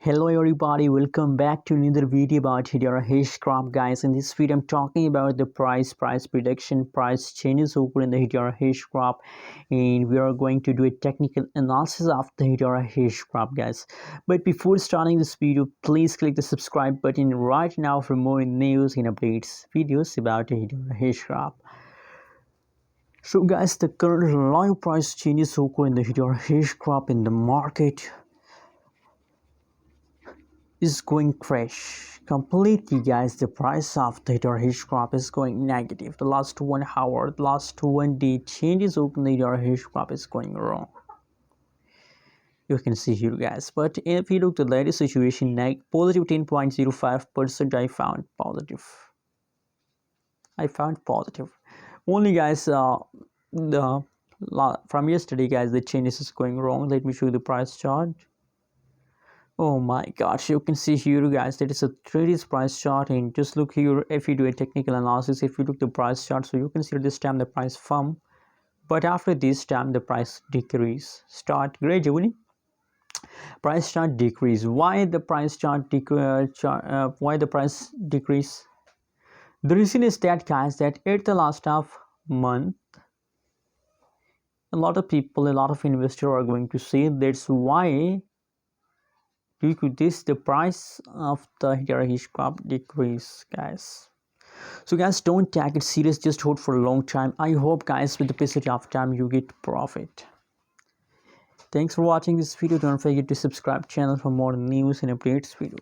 Hello everybody, welcome back to another video about Hedera Hashgraph. Guys, in this video I'm talking about the price prediction, price changes over in the Hedera Hashgraph, and we are going to do a technical analysis of the Hedera Hashgraph, guys. But before starting this video, please click the subscribe button right now for more news and updates videos about the Hedera Hashgraph. So guys, the current live price changes occur in the Hedera Hashgraph in the market is going crash completely, guys. The price of the Hedera Hashgraph is going negative. The last 1 hour, the last 1 day changes open the Hedera Hashgraph is going wrong. You can see here, guys. But if you look at the latest situation, positive 10.05%, I found positive only, guys. From yesterday, guys, the changes is going wrong. Let me show you the price chart. Oh my gosh, you can see here, guys, that is a 3D price chart. And just look here, if you do a technical analysis, if you look the price chart, so you can see this time the price firm, but after this time the price decrease start gradually. Price chart decrease. Why the price chart why the price decrease? The reason is that, guys, that at the last of month, a lot of people, a lot of investors are going to say that's why due to this the price of the Hedera Hashgraph decrease, guys. So guys, don't take it serious, just hold for a long time. I hope, guys, with the passage of time you get profit. Thanks for watching this video. Don't forget to subscribe channel for more news and updates videos.